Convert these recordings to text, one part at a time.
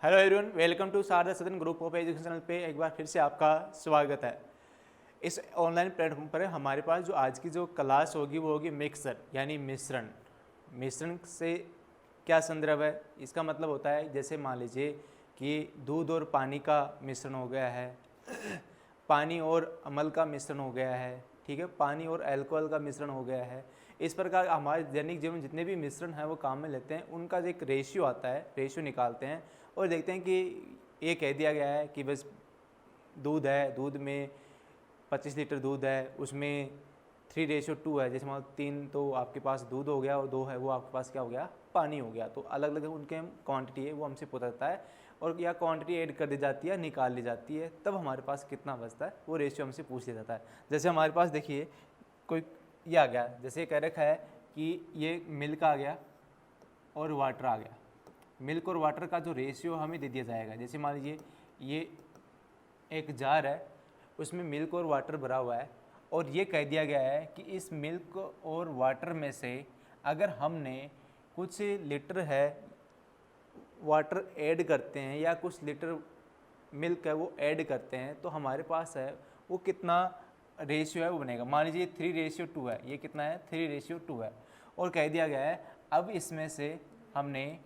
Hello everyone, welcome to Sharda Sadan group of education channel पे एक बार फिर से आपका स्वागत है। इस ऑनलाइन प्लेटफॉर्म पर हमारे पास जो आज की जो क्लास होगी वो होगी मिक्सर यानी मिश्रण। मिश्रण से क्या संदर्भ है, इसका मतलब होता है जैसे मान लीजिए कि दूध और पानी का मिश्रण हो गया है, पानी और अमल का मिश्रण हो गया है, ठीक है, पानी और अल्कोहल का मिश्रण हो गया है। इस प्रकार हमारे दैनिक जीवन जितने भी मिश्रण हैं वो काम में लेते हैं, उनका जो एक रेशियो आता है, रेशियो निकालते हैं और देखते हैं कि ये कह दिया गया है कि बस दूध है, दूध में 25 लीटर दूध है, उसमें 3:2 है। जैसे मान 3 तो आपके पास दूध हो गया और 2 है वो आपके पास क्या हो गया, पानी हो गया। तो अलग अलग उनके क्वांटिटी है वो हमसे पता चलता है और या क्वांटिटी ऐड कर दी जाती है, निकाल ली जाती है, तब हमारे पास कितना बचता है वो रेशियो हमसे पूछ लिया जाता है। जैसे हमारे पास देखिए कोई ये आ गया, जैसे कह रखा है कि ये मिल्क आ गया और वाटर आ गया। मिल्क और वाटर का जो रेशियो हमें दे दिया जाएगा, जैसे मान लीजिए ये एक जार है, उसमें मिल्क और वाटर भरा हुआ है और ये कह दिया गया है कि इस मिल्क और वाटर में से अगर हमने कुछ लीटर है वाटर ऐड करते हैं या कुछ लीटर मिल्क है वो ऐड करते हैं तो हमारे पास है वो कितना रेशियो है वो बनेगा। मान लीजिए 3:2 है, ये कितना है 3:2 है और कह दिया गया है अब इसमें से हमने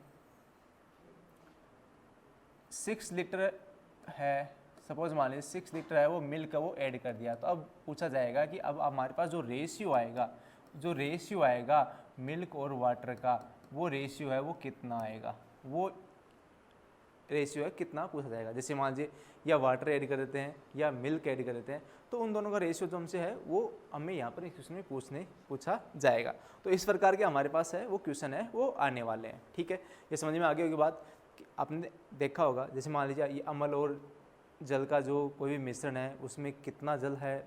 6 लीटर है, सपोज मान लीजिए 6 लीटर है वो मिल्क है वो ऐड कर दिया। तो अब पूछा जाएगा कि अब हमारे पास जो रेशियो आएगा मिल्क और वाटर का, वो रेशियो है वो कितना आएगा, वो रेशियो है कितना पूछा जाएगा। जैसे मान लीजिए या वाटर ऐड कर देते हैं या मिल्क ऐड कर देते हैं तो उन दोनों का रेशियो जो हमसे है वो हमें यहाँ पर इस क्वेश्चन में पूछा जाएगा। तो इस प्रकार के हमारे पास है वो क्वेश्चन है वो आने वाले हैं, ठीक है। ये समझ में आगे होगी बात कि आपने देखा होगा, जैसे मान लीजिए ये अमल और जल का जो कोई भी मिश्रण है उसमें कितना जल है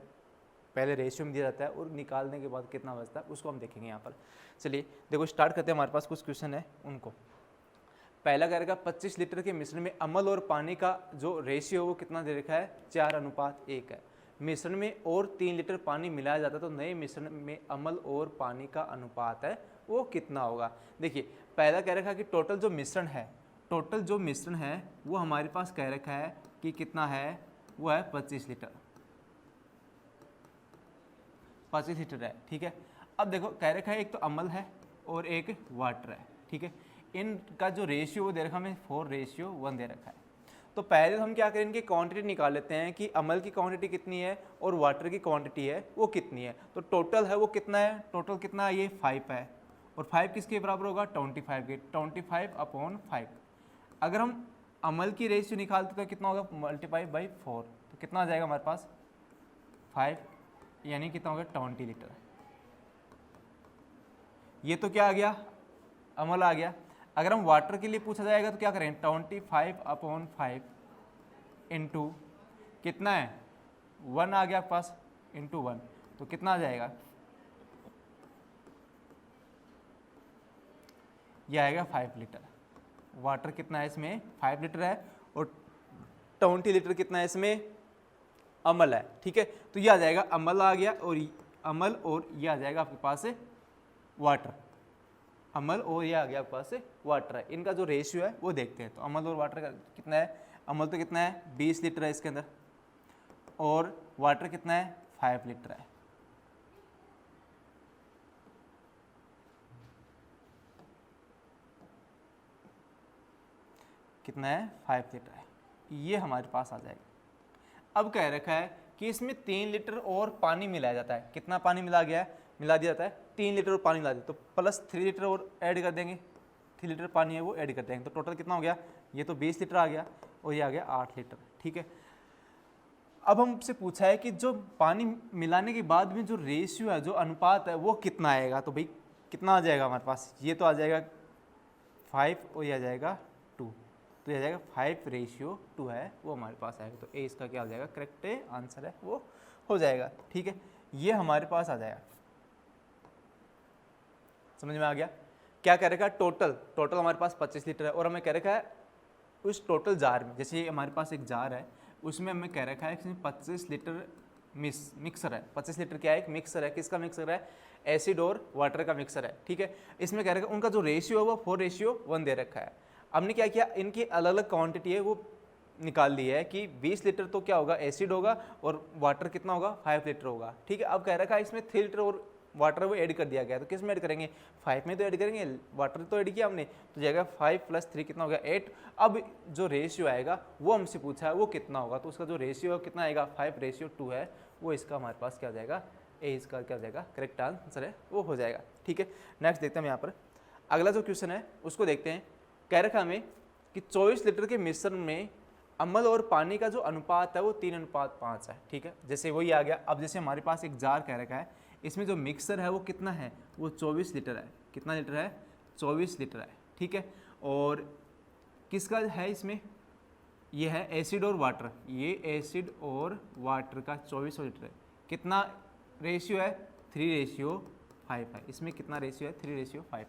पहले रेशियो में दिया जाता है और निकालने के बाद कितना बचता है उसको हम देखेंगे यहाँ पर। चलिए देखो स्टार्ट करते हैं, हमारे पास कुछ क्वेश्चन है उनको। पहला कह रखा 25 लीटर के मिश्रण में अमल और पानी का जो रेशियो है वो कितना दे रखा है 4:1 है। मिश्रण में और 3 लीटर पानी मिलाया जाता है तो नए मिश्रण में अमल और पानी का अनुपात है वो कितना होगा। देखिए पहला कह रखा है कि टोटल जो मिश्रण है वो हमारे पास कह रखा है कि कितना है, वो है 25 लीटर है, ठीक है। अब देखो कह रखा है एक तो अमल है और एक वाटर है, ठीक है। इनका जो रेशियो वो दे रखा है हमें 4:1 दे रखा है। तो पहले हम क्या करें, इनकी क्वांटिटी निकाल लेते हैं कि अमल की क्वांटिटी कितनी है और वाटर की क्वांटिटी है वो कितनी है। तो टोटल है वो कितना है, टोटल कितना है, ये 5 है और 5 किसके बराबर होगा 25 के, 25/5। अगर हम अमल की रेशियो निकालते तो कितना होगा ×4, तो कितना आ जाएगा हमारे पास 5, यानी कितना होगा 20 लीटर। ये तो क्या आ गया, अमल आ गया। अगर हम वाटर के लिए पूछा जाएगा तो क्या करें 25/5 इंटू कितना है 1 आ गया पास इंटू 1, तो कितना आ जाएगा, ये आएगा 5 लीटर। वाटर कितना है इसमें 5 लीटर है और 20 लीटर कितना है इसमें अमल है, ठीक है। तो ये आ जाएगा अमल आ गया और ये आ जाएगा आपके पास वाटर, अमल और ये आ गया आपके पास वाटर है। इनका जो रेशियो है वो देखते हैं। तो अमल और वाटर का कितना है, अमल तो कितना है 20 लीटर है इसके अंदर और वाटर कितना है 5 लीटर है। कितना है 5 लीटर है, ये हमारे पास आ जाएगा। अब कह रखा है कि इसमें 3 लीटर और पानी मिलाया जाता है। कितना पानी मिला दिया जाता है 3 लीटर और पानी मिला दिया, तो प्लस 3 लीटर और ऐड कर देंगे, 3 लीटर पानी है वो ऐड कर देंगे, तो टोटल कितना हो गया, ये तो 20 लीटर आ गया और ये आ गया 8 लीटर, ठीक है। अब हमसे पूछा है कि जो पानी मिलाने के बाद में जो रेशियो है, जो अनुपात है वो कितना आएगा। तो भाई कितना आ जाएगा हमारे पास, ये तो आ जाएगा 5 और ये आ जाएगा 2, तो ये आ जाएगा 5:2 है वो हमारे पास आएगा। तो ए इसका क्या हो जाएगा, करेक्ट आंसर है वो हो जाएगा, ठीक है। ये हमारे पास आ जाएगा, समझ में आ गया। क्या कह रखा है, टोटल हमारे पास 25 लीटर है और हमें कह रखा है उस टोटल जार में, जैसे हमारे पास एक जार है उसमें हमें कह रखा है कि 25 लीटर मिक्सर है। 25 लीटर क्या है, एक मिक्सर है। किसका मिक्सर है, एसिड और वाटर का मिक्सर है, ठीक है। इसमें कह रखा है उनका जो रेशियो है वो 4:1 दे रखा है। हमने क्या किया, इनकी अलग अलग क्वांटिटी है वो निकाल ली है कि 20 लीटर तो क्या होगा एसिड होगा और वाटर कितना होगा 5 लीटर होगा। ठीक है, अब कह रखा है इसमें 3 लीटर और वाटर वो ऐड कर दिया गया, तो किस में ऐड करेंगे 5 में तो ऐड करेंगे, वाटर तो ऐड किया हमने, तो जाएगा 5 + 3 कितना हो गया 8। अब जो रेशियो आएगा वो हमसे पूछा है वो कितना होगा, तो उसका जो रेशियो कितना आएगा 5:2 है, वो इसका हमारे पास क्या हो जाएगा ए, इसका क्या हो जाएगा करेक्ट आंसर है वो हो जाएगा। ठीक है, नेक्स्ट देखते हैं यहाँ पर अगला जो क्वेश्चन है उसको देखते हैं। कह रखा हमें कि 24 लीटर के मिश्रण में अम्ल और पानी का जो अनुपात है वो 3:5 है। ठीक है, जैसे वही आ गया। अब जैसे हमारे पास एक जार कह रखा है, इसमें जो मिक्सर है वो कितना है, वो 24 लीटर है। कितना लीटर है 24 लीटर है। ठीक है, और किसका है इसमें, ये है एसिड और वाटर, ये एसिड और वाटर का 24 लीटर है। कितना रेशियो है 3:5 है। इसमें कितना रेशियो है 3:5 है।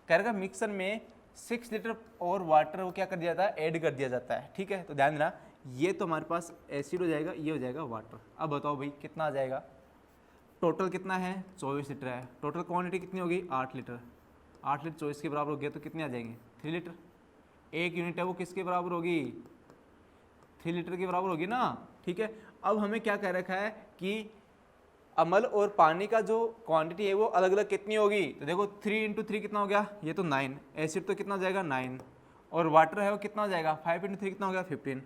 कह रहा मिक्सर में 6 लीटर और वाटर वो क्या कर दिया जाता है ऐड कर दिया जाता है। ठीक है, तो ध्यान देना ये तो हमारे पास एसिड हो जाएगा, ये हो जाएगा वाटर। अब बताओ भाई कितना आ जाएगा, टोटल कितना है 24 लीटर है, टोटल क्वांटिटी कितनी होगी 8 लीटर। 8 लीटर 24 के बराबर हो गया तो कितने आ जाएंगे 3 लीटर। एक यूनिट है वो किसके बराबर होगी 3 लीटर के बराबर होगी ना। ठीक है, अब हमें क्या कह रखा है कि अम्ल और पानी का जो क्वांटिटी है वो अलग अलग कितनी होगी, तो देखो 3 × 3 कितना हो गया, ये तो 9, एसिड तो कितना हो जाएगा 9, और वाटर है वो कितना हो जाएगा 5 × 3 कितना हो गया 15,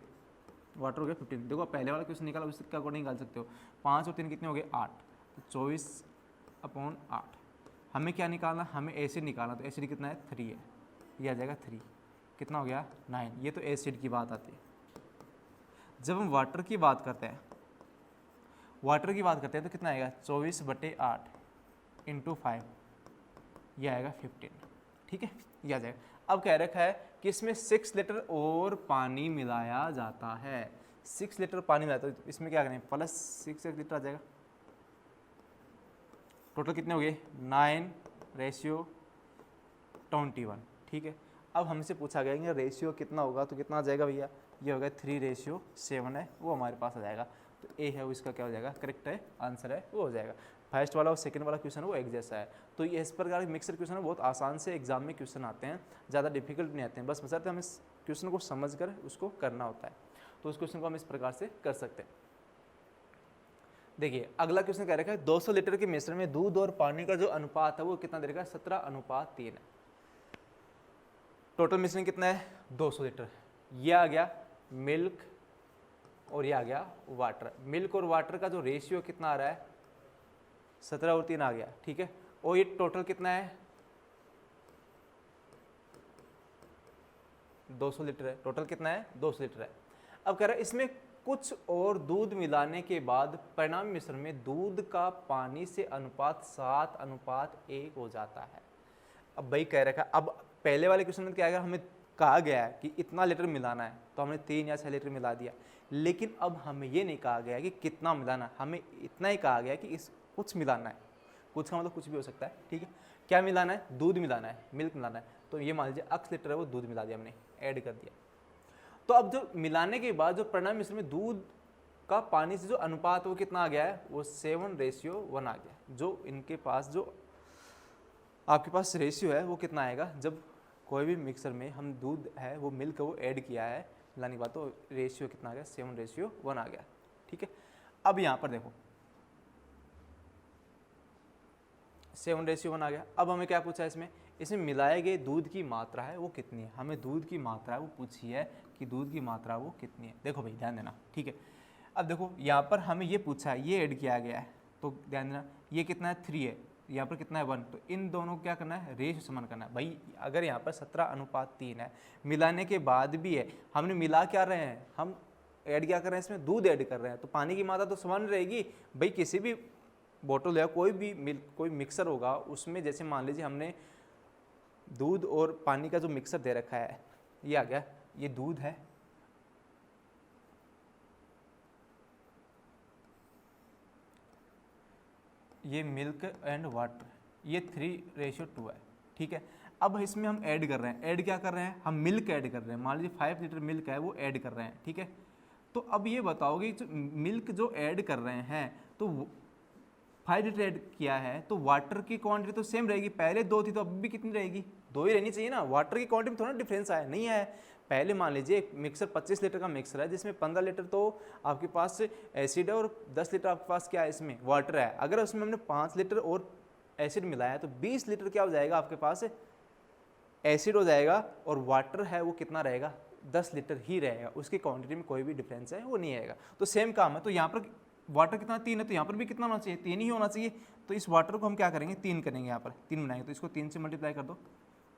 वाटर हो गया 15। देखो पहले वाला क्वेश्चन निकाला उसके अकॉर्डिंग निकाल सकते हो, 5 और 3 कितने हो गए 8, तो 24/8। हमें क्या निकालना, हमें एसिड निकालना, तो एसिड कितना है 3 है, ये आ जाएगा 3, कितना हो गया 9। ये तो एसिड की बात आती है। जब हम वाटर की बात करते हैं, वाटर की बात करते हैं तो कितना आएगा 24/8 × 5, ये आएगा 15। ठीक है, ये आ जाएगा। अब कह रखा है कि इसमें 6 लीटर और पानी मिलाया जाता है, 6 लीटर पानी मिलाया, तो इसमें क्या करें +6 लीटर आ जाएगा। टोटल कितने हो गए 9:21। ठीक है, अब हमसे पूछा गया कि रेशियो कितना होगा, तो कितना आ जाएगा भैया, ये होगा 3:7 है, वो हमारे पास आ जाएगा। तो ए है वो इसका क्या हो जाएगा करेक्ट है आंसर है वो हो जाएगा। फर्स्ट वाला और सेकंड वाला क्वेश्चन है वो एक जैसा है। तो ये इस प्रकार के मिक्सर क्वेश्चन बहुत आसान से एग्जाम में क्वेश्चन आते हैं, ज़्यादा डिफिकल्ट नहीं आते हैं, बस बशर्ते हमें इस क्वेश्चन को समझ कर उसको करना होता है। तो उस क्वेश्चन को हम इस प्रकार से कर सकते हैं। देखिए अगला क्वेश्चन कह रखा है 200 लीटर के मिश्रण में दूध और पानी का जो अनुपात है वो कितना दे रखा है 17:3 है। टोटल मिश्रण कितना है 200 लीटर। ये आ गया मिल्क और ये आ गया वाटर। मिल्क और वाटर का जो रेशियो कितना आ रहा है 17 और 3 आ गया। ठीक है, और ये टोटल कितना है 200 लीटर है। टोटल कितना है 200 लीटर है। अब कह रहा है इसमें कुछ और दूध मिलाने के बाद परिणामी मिश्रण में दूध का पानी से अनुपात 7:1 हो जाता है। अब भाई कह रखा, अब पहले वाले क्वेश्चन में क्या आएगा, हमें कहा गया है कि इतना लीटर मिलाना है, तो हमने 3 या 6 लीटर मिला दिया। लेकिन अब हमें ये नहीं कहा गया कि कितना मिलाना है, हमें इतना ही कहा गया कि इस कुछ मिलाना है। कुछ का मतलब कुछ भी हो सकता है। ठीक है, क्या मिलाना है, दूध मिलाना है, मिल्क मिलाना है। तो ये मान लीजिए x लीटर है वो दूध मिला दिया, हमने ऐड कर दिया। तो अब जो मिलाने के बाद जो परिणामी मिश्रण में दूध का पानी से जो अनुपात वो कितना आ गया है, वो 7:1 आ गया। जो इनके पास जो आपके पास रेशियो है वो कितना आएगा, जब कोई भी मिक्सर में हम दूध है वो मिल्क वो ऐड किया है मिलाने के बाद, तो रेशियो कितना आ गया 7:1 आ गया। ठीक है, अब यहाँ पर देखो 7:1 आ गया। अब हमें क्या पूछा है इसमें मिलाए गए दूध की मात्रा है वो कितनी है। हमें दूध की मात्रा है वो पूछी है कि दूध की मात्रा वो कितनी है। देखो भाई ध्यान देना। ठीक है, अब देखो यहाँ पर हमें ये पूछा है, ये ऐड किया गया है, तो ध्यान देना ये कितना है 3 है, यहाँ पर कितना है 1। तो इन दोनों को क्या करना है रेशियो समान करना है। भाई अगर यहाँ पर 17:3 है, मिलाने के बाद भी है, हमने मिला क्या रहे हैं, हम ऐड क्या कर रहे हैं, इसमें दूध ऐड कर रहे हैं, तो पानी की मात्रा तो समान रहेगी। भाई किसी भी बोतल या कोई भी कोई मिक्सर होगा, उसमें जैसे मान लीजिए हमने दूध और पानी का जो मिक्सर दे रखा है, ये आ गया, ये दूध है, ये मिल्क एंड वाटर, ये 3:2 है। ठीक है, अब इसमें हम ऐड कर रहे हैं, ऐड क्या कर रहे हैं, हम मिल्क ऐड कर रहे हैं। मान लीजिए 5 लीटर मिल्क है वो ऐड कर रहे हैं। ठीक है, तो अब ये बताओगे जो मिल्क जो ऐड कर रहे हैं, तो 5 लीटर ऐड किया है तो वाटर की क्वांटिटी तो सेम रहेगी, पहले 2 थी तो अब भी कितनी रहेगी, 2 ही रहनी चाहिए ना। वाटर की क्वांटिटी में थोड़ा डिफरेंस आया, नहीं आया। पहले मान लीजिए एक मिक्सर 25 लीटर का मिक्सर है जिसमें 15 लीटर तो आपके पास एसिड है और 10 लीटर आपके पास क्या है, इसमें वाटर है। अगर उसमें हमने 5 लीटर और एसिड मिलाया तो 20 लीटर क्या हो जाएगा आपके पास, एसिड हो जाएगा, और वाटर है वो कितना रहेगा, 10 लीटर ही रहेगा, उसकी क्वांटिटी में कोई भी डिफरेंस है वो नहीं आएगा। तो सेम काम है, तो यहाँ पर वाटर कितना 3 है तो यहाँ पर भी कितना होना चाहिए, 3 ही होना चाहिए। तो इस वाटर को हम क्या करेंगे, 3 करेंगे, यहाँ पर 3 बनाएंगे, तो इसको 3 से मल्टीप्लाई कर दो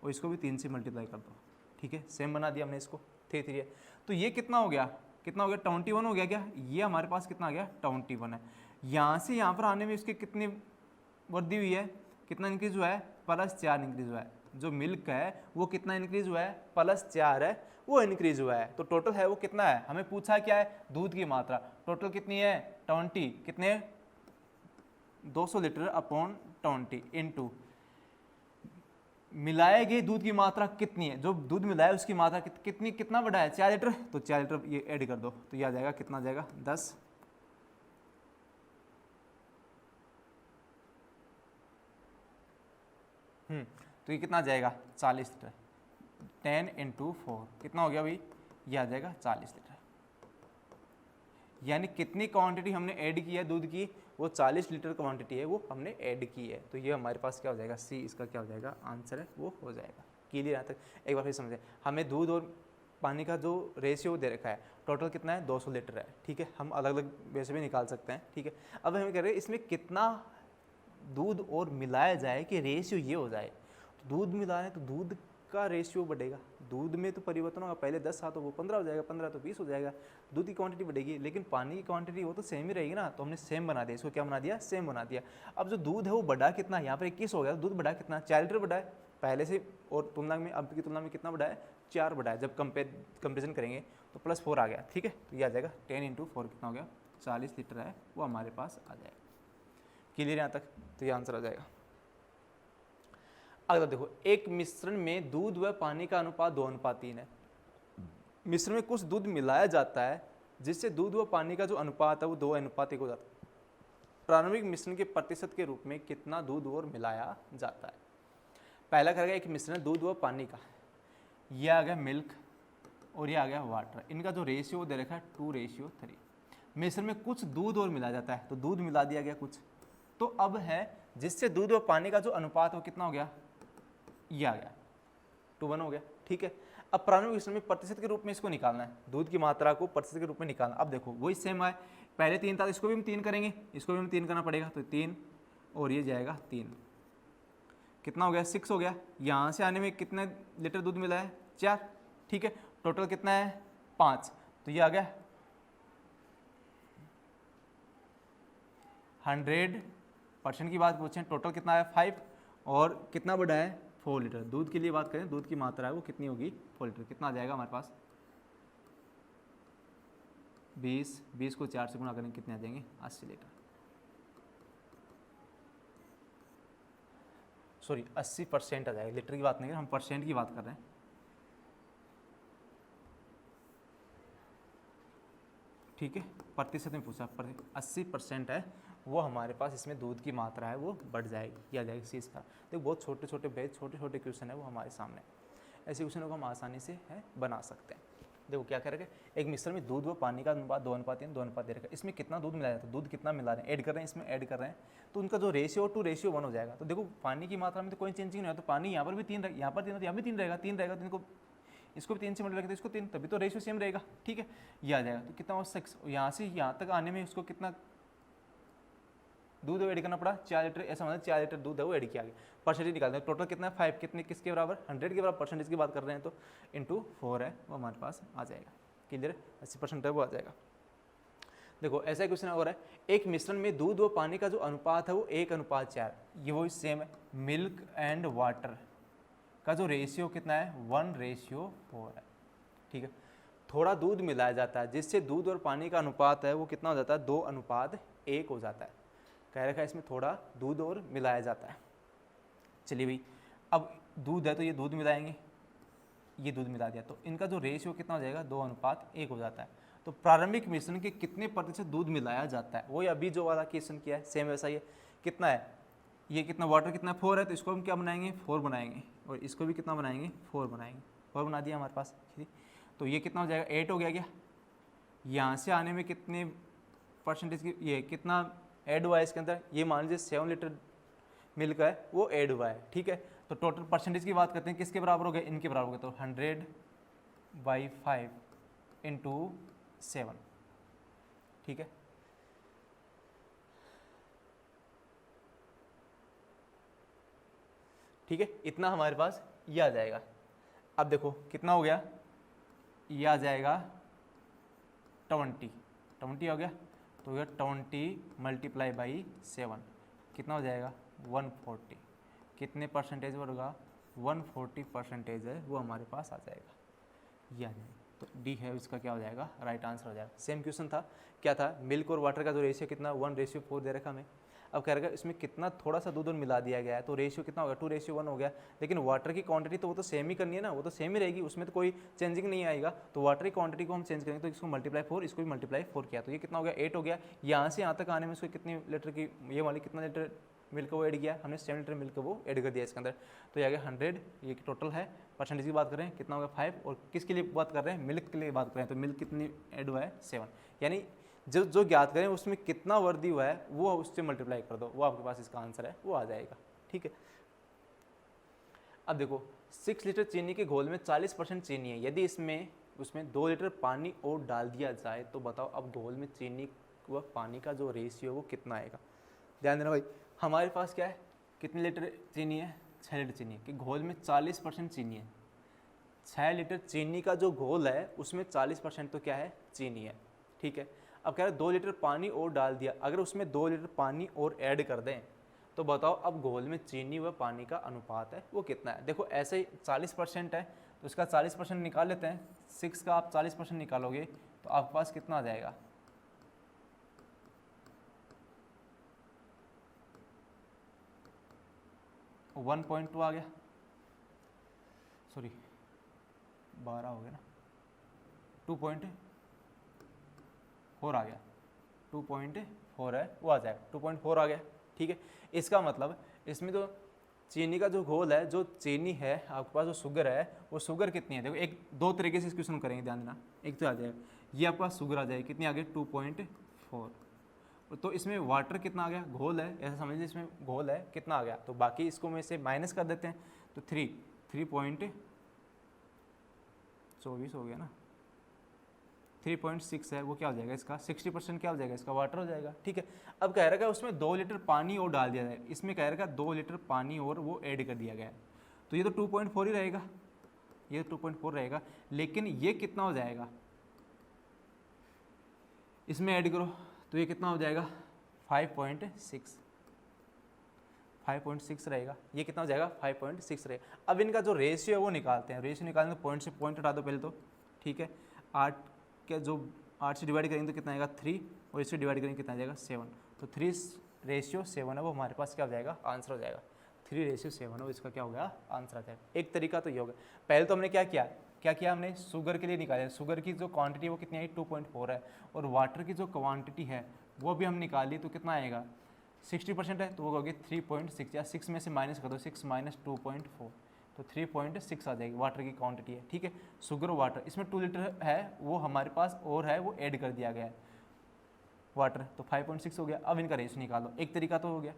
और इसको भी 3 से मल्टीप्लाई कर दो, ठीक है, सेम बना दिया हमने इसको, 3 3 है। तो ये कितना हो गया, कितना हो गया, 21 हो गया क्या, ये हमारे पास कितना आ गया 21 है। यहाँ से यहाँ पर आने में इसकी कितनी वृद्धि हुई है, कितना इंक्रीज हुआ है, +4 इंक्रीज हुआ है। जो मिल्क है वो कितना इंक्रीज हुआ है, +4 है वो इंक्रीज हुआ है। तो टोटल है वो कितना है, हमें पूछा क्या है, दूध की मात्रा, टोटल कितनी है 20, कितने 200 लीटर अपॉन 20 इंटू मिलाए गए दूध की मात्रा कितनी है, जो दूध मिलाया उसकी मात्रा कितनी, कितना बढ़ा है 4 लीटर, तो 4 लीटर ये ऐड कर दो तो ये आ जाएगा, कितना आ जाएगा 10, तो ये कितना आ जाएगा 40 लीटर, 10 × 4 कितना हो गया भाई, ये आ जाएगा 40 लीटर। यानी कितनी क्वांटिटी हमने ऐड की है दूध की, वो 40 लीटर क्वांटिटी है वो हमने ऐड की है। तो ये हमारे पास क्या हो जाएगा, सी इसका क्या हो जाएगा आंसर है वो हो जाएगा। क्लियर यहाँ तक, एक बार फिर समझें, हमें दूध और पानी का जो रेशियो दे रखा है टोटल कितना है 200 लीटर है, ठीक है, हम अलग अलग वैसे भी निकाल सकते हैं, ठीक है। अब हमें कह रहे हैं इसमें कितना दूध और मिलाया जाए कि रेशियो ये हो जाए, तो दूध मिलाए तो दूध का रेशियो बढ़ेगा, दूध में तो परिवर्तन होगा, पहले 10 था तो वो 15 हो जाएगा, 15 तो 20 हो जाएगा, दूध की क्वांटिटी बढ़ेगी, लेकिन पानी की क्वांटिटी वो तो सेम ही रहेगी ना, तो हमने सेम बना दिया, इसको क्या बना दिया, सेम बना दिया। अब जो दूध है वो बढ़ा कितना, यहाँ पर 21 हो गया, दूध बढ़ा कितना 4 लीटर बढ़ा है पहले से, और तुलना में अब की तुलना में कितना बढ़ा है 4 बढ़ा है। जब कंपेरिजन करेंगे तो +4 आ गया, ठीक है, तो ये आ जाएगा 10 × 4 कितना हो गया 40 लीटर है वो हमारे पास आ जाएगा। क्लियर यहाँ तक, तो ये आंसर आ जाएगा। अगला देखो, एक मिश्रण में दूध व पानी का अनुपात 2:3 है। मिश्रण में कुछ दूध मिलाया जाता है जिससे दूध व पानी का जो अनुपात है वो 2:1 हो जाता है। प्रारंभिक मिश्रण के प्रतिशत के रूप में कितना दूध और मिलाया जाता है। पहला करेगा एक मिश्रण दूध व पानी का, ये आ गया मिल्क और ये आ गया वाटर, इनका जो रेशियो दे रखा है 2:3। मिश्रण में कुछ दूध और मिलाया जाता है, तो दूध मिला दिया गया कुछ, तो अब है जिससे दूध व पानी का जो अनुपात वो कितना हो गया, ये आ गया 2:1 हो गया, ठीक है। अब प्रारंभिक मिश्रण में प्रतिशत के रूप में इसको निकालना है, दूध की मात्रा को प्रतिशत के रूप में निकालना। अब देखो वही सेम है, पहले 3 था, इसको भी हम 3 करेंगे, इसको भी हम 3 करना पड़ेगा, तो 3 और ये जाएगा 3, कितना हो गया 6 हो गया। यहाँ से आने में कितने लीटर दूध मिला है 4, ठीक है, टोटल कितना है 5, तो ये आ गया 100% की बात पूछें, टोटल कितना है 5 और कितना बढ़ा है 4 लीटर। दूध के लिए बात करें, दूध की मात्रा है वो कितनी होगी 4 लीटर, कितना आ जाएगा हमारे पास 20 को 4 से गुणा करेंगे कितने आ जाएंगे 80 लीटर, सॉरी 80% आ जाएगा, लीटर की बात नहीं कर, हम परसेंट की बात कर रहे हैं, ठीक है, प्रतिशत में पूछा, 80% है वो हमारे पास इसमें दूध की मात्रा है वो बढ़ जाएगी, या जाएगी चीज़ का। तो बहुत छोटे छोटे बेच छोटे छोटे क्वेश्चन है वो हमारे सामने, ऐसे क्वेश्चनों को हम आसानी से है बना सकते हैं। देखो क्या करेंगे, एक मिश्रण में दूध व पानी का अनुपात 2:3 2:1 दे रखा है, इसमें कितना दूध मिलाया जाता है, दूध कितना मिला रहे हैं, ऐड कर रहे हैं, इसमें ऐड कर रहे हैं, तो उनका जो रेशियो 2:1 हो जाएगा। तो देखो पानी की मात्रा में तो कोई चेंजिंग नहीं है, तो पानी यहाँ पर भी 3 यहाँ पर 3 यहाँ भी 3 रहेगा, 3 रहेगा, तो इनको इसको भी 3 से मल्टीप्लाई करते इसको 3, तभी तो रेशियो सेम रहेगा, ठीक है, ये आ जाएगा। तो कितना हो 6, यहाँ से यहाँ तक आने में उसको कितना दूध ऐड करना पड़ा 4 लीटर, ऐसा मतलब 4 लीटर दूध है वो ऐड किया गया। परसेंटेज निकालते हैं, टोटल कितना है 5, कितने किसके बराबर 100 के बराबर, परसेंटेज की बात कर रहे हैं तो इंटू 4 है वो हमारे पास आ जाएगा। क्लियर, 80% है वो आ जाएगा। देखो ऐसा क्वेश्चन और है, एक मिश्रण में दूध व पानी का जो अनुपात है वो 1:4, ये वही सेम है, मिल्क एंड वाटर का जो रेशियो कितना है 1:4 है, ठीक है। थोड़ा दूध मिलाया जाता है जिससे दूध और पानी का अनुपात है वो कितना हो जाता है 2:1 हो जाता है। कह रखा है इसमें थोड़ा दूध और मिलाया जाता है। चलिए भाई, अब दूध है तो ये दूध मिलाएंगे, ये दूध मिला दिया, तो इनका जो रेशियो कितना हो जाएगा 2:1 हो जाता है। तो प्रारंभिक मिश्रण के कितने प्रतिशत दूध मिलाया जाता है, वही अभी जो वाला क्वेश्चन किया है सेम वैसा ही है। कितना है ये, कितना वाटर कितना 4 है, तो इसको हम क्या बनाएंगे 4 बनाएंगे, और इसको भी कितना बनाएंगे 4 बनाएंगे, 4 बना दिया हमारे पास। तो ये कितना हो जाएगा 8 हो गया क्या, यहाँ से आने में कितने परसेंटेज की ये कितना ऐड हुआ है इसके अंदर, ये मान लीजिए 7 लीटर मिल्क है वो ऐड हुआ है, ठीक है। तो टोटल परसेंटेज की बात करते हैं, किसके बराबर हो गया, इनके बराबर हो गया, तो 100/5 × 7, ठीक है। ठीक है, इतना हमारे पास ये आ जाएगा। अब देखो कितना हो गया, ये आ जाएगा 20 हो गया, तो हो गया 20 × 7 कितना हो जाएगा 140, कितने परसेंटेज होगा 140% है वो हमारे पास आ जाएगा, ये आ जाएगा। तो डी है इसका क्या हो जाएगा राइट आंसर हो जाएगा। सेम क्वेश्चन था, क्या था, मिल्क और वाटर का जो रेशियो कितना 1:4 दे रखा हमें। अब कह रहा है इसमें कितना थोड़ा सा दूध और मिला दिया गया है, तो रेशियो कितना होगा 2:1 हो गया, लेकिन वाटर की क्वांटिटी तो वो तो सेम ही करनी है ना, वो तो सेम ही रहेगी, उसमें तो कोई चेंजिंग नहीं आएगा। तो वाटर की क्वांटिटी को हम चेंज करेंगे, तो इसको मल्टीप्लाई 4, इसको भी मल्टीप्लाई 4 किया, तो ये कितना हो गया 8 हो गया। यहाँ से यहाँ तक आने में इसको कितनी लीटर की ये वाली कितना लीटर मिल्क वो ऐड किया हमने, 7 लीटर मिल्क वो ऐड कर दिया इसके अंदर, तो ये आ गया 100। ये टोटल है, परसेंटेज की बात कर रहे हैं कितना होगा 5, और किसके लिए बात कर रहे हैं मिल्क के लिए बात कर रहे हैं, तो मिल्क कितनी ऐड हुआ है 7, यानी जो ज्ञात करें उसमें कितना वृद्धि हुआ है वो उससे मल्टीप्लाई कर दो, वो आपके पास इसका आंसर है वो आ जाएगा, ठीक है। अब देखो 6 लीटर चीनी के घोल में 40% चीनी है, यदि उसमें 2 लीटर पानी और डाल दिया जाए तो बताओ अब घोल में चीनी व पानी का जो रेशियो वो कितना आएगा। ध्यान देना भाई, हमारे पास क्या है, कितने लीटर चीनी है 6 लीटर चीनी है, कि घोल में 40% चीनी है, 6 लीटर चीनी का जो घोल है उसमें 40% तो क्या है चीनी है, ठीक है। अब कह रहे 2 लीटर पानी और डाल दिया, अगर उसमें 2 लीटर पानी और ऐड कर दें तो बताओ अब घोल में चीनी व पानी का अनुपात है वो कितना है। देखो ऐसे ही 40% है तो इसका 40% निकाल लेते हैं, 6 का आप 40% निकालोगे तो आपके पास कितना आ जाएगा 1.2 आ गया, सॉरी 12 हो गया ना, 2.4 आ गया, 2.4 है वो आ जाएगा, 2.4 आ गया, ठीक है। इसका मतलब इसमें तो चीनी का जो घोल है, जो चीनी है आपके पास, जो शुगर है वो शुगर कितनी है, देखो एक दो तरीके से इस क्वेश्चन करेंगे, ध्यान देना। एक तो आ जाएगा ये आपके पास शुगर आ जाएगी, कितनी आ गई 2.4, तो इसमें वाटर कितना आ गया, घोल है ऐसा समझ लीजिए, इसमें घोल है कितना आ गया, तो बाकी इसको में से माइनस कर देते हैं, तो 3.24 हो गया ना, 3.6 है वो क्या हो जाएगा इसका 60% क्या हो जाएगा इसका वाटर हो जाएगा, ठीक है। अब कह रहा है उसमें 2 लीटर पानी और डाल दिया जाए, इसमें कह रहा है 2 लीटर पानी और वो ऐड कर दिया गया है, तो ये तो 2.4 ही रहेगा, ये 2.4 रहेगा, लेकिन ये कितना हो जाएगा इसमें ऐड करो तो ये कितना हो जाएगा 5.6 रहेगा, ये कितना हो जाएगा 5.6 रहेगा। अब इनका जो रेशियो है वो निकालते हैं, रेशियो निकालने तो पॉइंट से पॉइंट हटा दो पहले तो, ठीक है। 8 के जो 8 से डिवाइड करेंगे तो कितना आएगा 3, और इससे डिवाइड करेंगे कितना आ जाएगा 7, तो 3:7 है वो हमारे पास क्या हो जाएगा आंसर हो जाएगा, 3:7 है वो इसका क्या हो गया आंसर आ जाएगा। एक तरीका तो ये होगा, पहले तो हमने क्या किया हमने शुगर के लिए निकाला, शुगर की जो क्वांटिटी वो कितनी आई 2.4 है, और वाटर की जो क्वांटिटी है वो भी हम निकाली तो कितना आएगा 60% है, तो वो होगी 3.6, या 6 में से माइनस कर दो, 6 - 2.4, तो 3.6 आ जाएगी वाटर की क्वांटिटी है, ठीक है। शुगर और वाटर इसमें 2 लीटर है वो हमारे पास और है वो ऐड कर दिया गया है वाटर, तो 5.6 हो गया। अब इनका रेशियो निकाल दो, एक तरीका तो हो गया।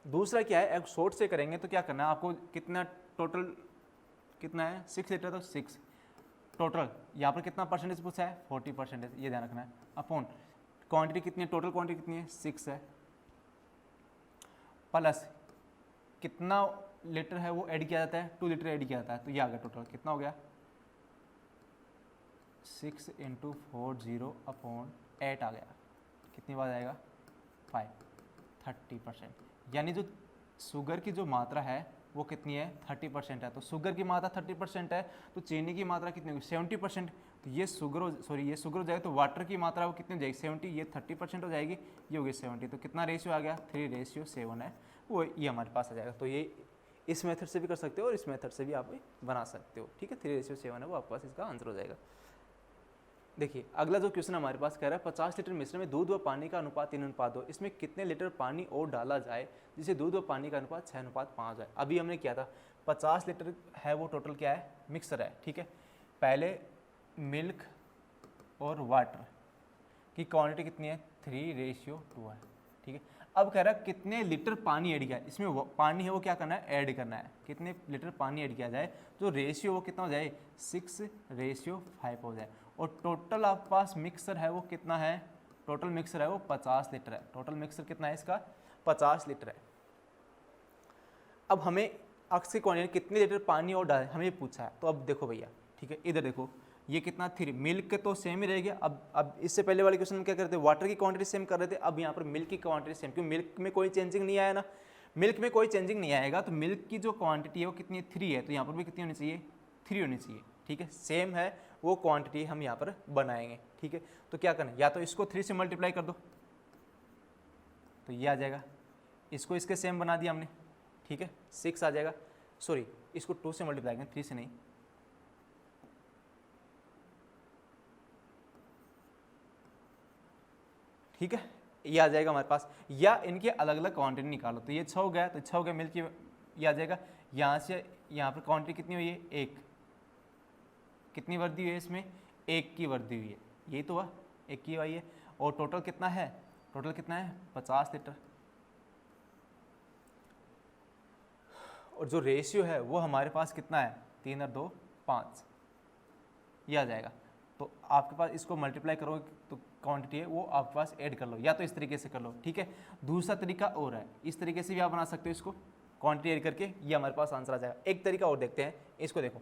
दूसरा क्या है, एक शॉर्ट से करेंगे तो क्या करना है आपको, कितना टोटल कितना है 6 लीटर, तो 6 टोटल, यहाँ पर कितना परसेंटेज पूछा है 40%, ये ध्यान रखना है, अपॉन क्वांटिटी कितनी है, टोटल क्वांटिटी कितनी है 6 है, प्लस कितना लीटर है वो ऐड किया जाता है 2 लीटर ऐड किया जाता है, तो ये आ गया टोटल कितना हो गया 6 × 40/8 आ गया, कितनी बार आएगा 5, 30%, यानी जो शुगर की जो मात्रा है वो कितनी है 30% है, तो शुगर की मात्रा 30% है तो चीनी की मात्रा कितनी होगी 70%, तो ये शुगर हो जाएगा, तो वाटर की मात्रा वो कितनी हो जाएगी 70, ये 30% हो जाएगी, ये होगी 70, तो कितना रेशियो आ गया 3:7 है वो, ये हमारे पास आ जाएगा। तो ये इस मेथड से भी कर सकते हो और इस मेथड से भी आप बना सकते हो, ठीक है। 3:7 है वो आपके पास इसका आंसर हो जाएगा। देखिए अगला जो क्वेश्चन हमारे पास कह रहा है 50 लीटर मिश्रण में दूध व पानी का अनुपात 3:2, इसमें कितने लीटर पानी और डाला जाए जिससे दूध व पानी का अनुपात 6:5 है। अभी हमने किया था 50 लीटर है वो टोटल क्या है, मिक्सर है, ठीक है। पहले मिल्क और वाटर की क्वांटिटी कितनी है, 3:2 है, ठीक है। अब कह रहा है कितने लीटर पानी ऐड किया, इसमें वो पानी है वो क्या करना है, ऐड करना है। कितने लीटर पानी ऐड किया जाए, जो रेशियो वो कितना हो जाए, 6:5 हो जाए। और टोटल आपके पास मिक्सर है वो कितना है, टोटल मिक्सर है वो 50 लीटर है। टोटल मिक्सर कितना है इसका, 50 लीटर है। अब हमें अक्स की क्वांटिटी कितने लीटर पानी और डालें हमें पूछा है। तो अब देखो भैया, ठीक है, इधर देखो ये कितना 3, मिल्क तो सेम ही रहेगा। अब इससे पहले वाले क्वेश्चन में क्या करते थे, वाटर की क्वांटिटी सेम कर रहे थे, अब यहाँ पर मिल्क की क्वांटिटी सेम, क्योंकि मिल्क में कोई चेंजिंग नहीं आया ना, मिल्क में कोई चेंजिंग नहीं आएगा। तो मिल्क की जो क्वांटिटी है वो कितनी है, 3 है, तो यहाँ पर भी कितनी होनी चाहिए, 3 होनी चाहिए, ठीक है। सेम है वो क्वांटिटी हम यहाँ पर बनाएंगे, ठीक है। तो क्या करना है, या तो इसको 3 से मल्टीप्लाई कर दो तो ये आ जाएगा, इसको इसके सेम बना दिया हमने, ठीक है, 6 आ जाएगा। सॉरी, इसको 2 से मल्टीप्लाई करें, 3 से नहीं, ठीक है, ये आ जाएगा हमारे पास। या इनके अलग अलग क्वांटिटी निकालो, तो ये 6 हो गया, तो 6 हो गया मिल्क की, ये आ जाएगा। यहाँ से यहाँ पर क्वांटिटी कितनी हुई है, 1, कितनी वृद्धि हुई है इसमें, 1 की वृद्धि हुई है, यही तो हुआ, 1 की हुई है। और टोटल कितना है, टोटल कितना है, 50 लीटर। और जो रेशियो है वो हमारे पास कितना है, 3:2, 5, ये आ जाएगा। तो आपके पास इसको मल्टीप्लाई करोगे तो क्वांटिटी है वो आपके पास ऐड कर लो, या तो इस तरीके से कर लो, ठीक है। दूसरा तरीका और है, इस तरीके से भी आप बना सकते हो इसको, क्वांटिटी ऐड करके, ये हमारे पास आंसर आ जाएगा। एक तरीका और देखते हैं, इसको देखो,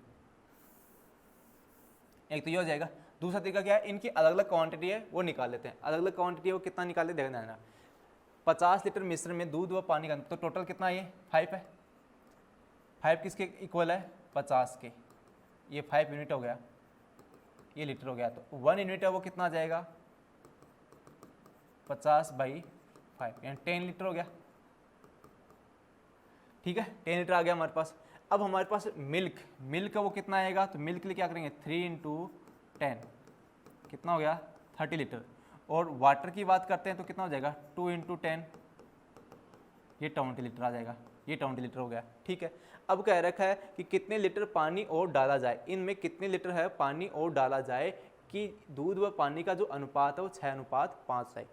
एक तो ये हो जाएगा। दूसरा तरीका क्या है, इनकी अलग अलग क्वांटिटी है वो निकाल लेते हैं। अलग अलग क्वांटिटी है वो कितना निकाले, देखना है ना, 50 लीटर मिश्रण में दूध व पानी का, तो टोटल कितना है, ये 5 है। 5 किसके इक्वल है, 50 के, ये 5 यूनिट हो गया, ये लीटर हो गया। तो 1 यूनिट है वो कितना आ जाएगा, 50/5, यानी 10 लीटर हो गया, ठीक है, 10 लीटर आ गया हमारे पास। अब हमारे पास मिल्क का वो कितना आएगा, तो मिल्क के लिए क्या करेंगे, 3 × 10, कितना हो गया, 30 लीटर। और वाटर की बात करते हैं तो कितना हो जाएगा, 2 × 10, ये 20 लीटर आ जाएगा, ये 20 लीटर हो गया, ठीक है। अब कह रखा है कि कितने लीटर पानी और डाला जाए, इनमें कितने लीटर है पानी और डाला जाए कि दूध व पानी का जो अनुपात है वो 6:5 है,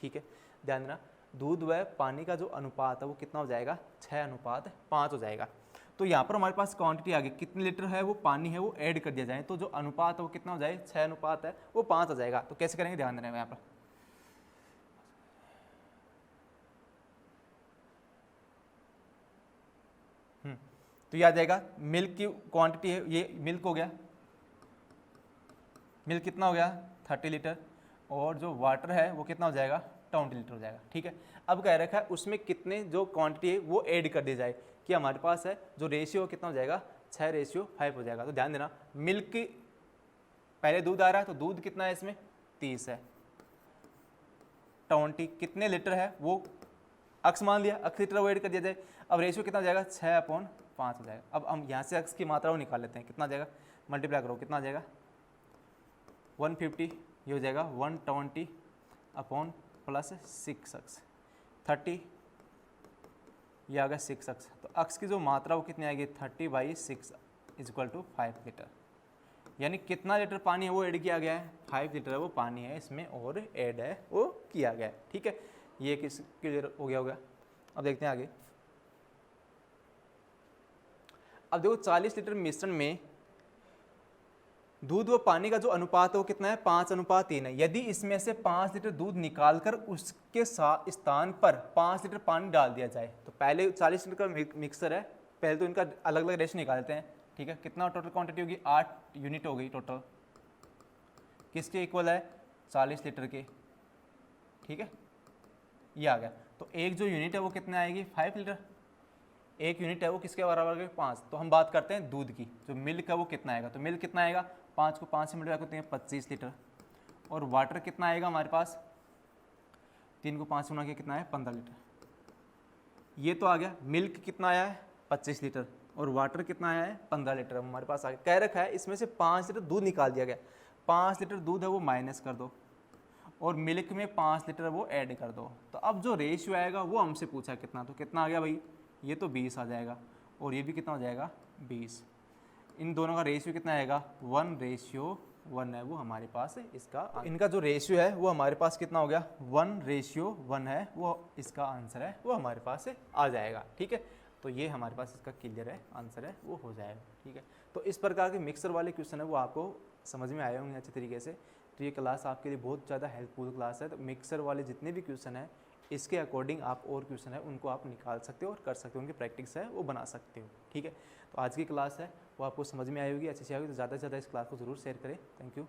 ठीक है। ध्यान देना, दूध व पानी का जो अनुपात है वो कितना हो जाएगा, 6:5 हो जाएगा। तो यहाँ पर हमारे पास क्वांटिटी आ गई, कितने लीटर है वो पानी है वो ऐड कर दिया जाए, तो जो अनुपात है वो कितना हो जाए, 6:5 है वो 5 हो जाएगा। तो कैसे करेंगे, ध्यान देना यहाँ पर, तो ये आ जाएगा, मिल्क की क्वांटिटी है, ये मिल्क हो गया, मिल्क कितना हो गया, 30 लीटर, और जो वाटर है वो कितना हो जाएगा, 20 लीटर हो जाएगा, ठीक है। अब कह रखा है उसमें कितने जो क्वांटिटी है वो ऐड कर दी जाए, कि हमारे पास है जो रेशियो कितना हो जाएगा, 6:5 हो जाएगा। तो ध्यान देना, मिल्क की पहले दूध आ रहा है, तो दूध कितना है इसमें, 30 है, 20 कितने लीटर है वो अक्स मान लिया, अक्स लीटर वो ऐड कर दिया जाए। अब रेशियो कितना हो जाएगा, 6/5 हो जाएगा। अब हम यहाँ से अक्स की मात्रा वो निकाल लेते हैं, कितना आ जाएगा, मल्टीप्लाई करो, कितना आ जाएगा, 150, ये हो जाएगा 120/+6x, 30, ये आ गया 6x। तो अक्स की जो मात्रा वो कितनी आएगी, 30/6 = 5 लीटर। यानी कितना लीटर पानी है वो ऐड किया गया है, 5 लीटर है वो पानी है इसमें और ऐड है वो किया गया है, ठीक है। ये किस क्लियर हो गया होगा। अब देखते हैं आगे। अब देखो 40 लीटर मिश्रण में दूध व पानी का जो अनुपात है वो कितना है, 5:3 है। यदि इसमें से 5 लीटर दूध निकालकर उसके स्थान पर 5 लीटर पानी डाल दिया जाए, तो पहले 40 लीटर का मिक्सर है, पहले तो इनका अलग अलग रेशियो निकाल लेते हैं, ठीक है। कितना टोटल क्वांटिटी होगी, 8 यूनिट हो गई टोटल, किसके इक्वल है, 40 लीटर के, ठीक है, ये आ गया। तो एक जो यूनिट है वो कितने आएगी, 5 लीटर, एक यूनिट है वो किसके बराबर है, 5। तो हम बात करते हैं दूध की, जो मिल्क है वो कितना आएगा, तो मिल्क कितना आएगा, 5 को 5 से मल्टीप्लाई करते हैं 25 लीटर। और वाटर कितना आएगा हमारे पास, 3 को 5 से गुणा किया कितना है, 15 लीटर। ये तो आ गया। मिल्क कितना आया है, 25 लीटर, और वाटर कितना आया है, 15 लीटर हमारे पास आ गया। कह रखा है इसमें से 5 लीटर दूध निकाल दिया गया, 5 लीटर दूध है वो माइनस कर दो और मिल्क में 5 लीटर वो ऐड कर दो। तो अब जो रेशियो आएगा वो हमसे पूछा कितना, तो कितना आ गया भाई, ये तो 20 आ जाएगा और ये भी कितना हो जाएगा 20। इन दोनों का रेशियो कितना आएगा 1:1 है वो हमारे पास है इसका। इनका जो रेशियो है वो हमारे पास कितना हो गया 1:1 है, वो इसका आंसर है वो हमारे पास से आ जाएगा। ठीक है, तो ये हमारे पास इसका क्लियर है, आंसर है वो हो जाएगा। ठीक है, तो इस प्रकार के मिक्सर वाले क्वेश्चन है वो आपको समझ में आए होंगे अच्छे तरीके से। तो ये क्लास आपके लिए बहुत ज़्यादा हेल्पफुल क्लास है। तो मिक्सर वाले जितने भी क्वेश्चन हैं इसके अकॉर्डिंग आप और क्वेश्चन है उनको आप निकाल सकते हो और कर सकते हो, उनकी प्रैक्टिस है वो बना सकते हो। ठीक है, तो आज की क्लास है वो आपको समझ में आई होगी, अच्छी से आई होगी। तो ज़्यादा से ज़्यादा इस क्लास को जरूर शेयर करें। Thank you.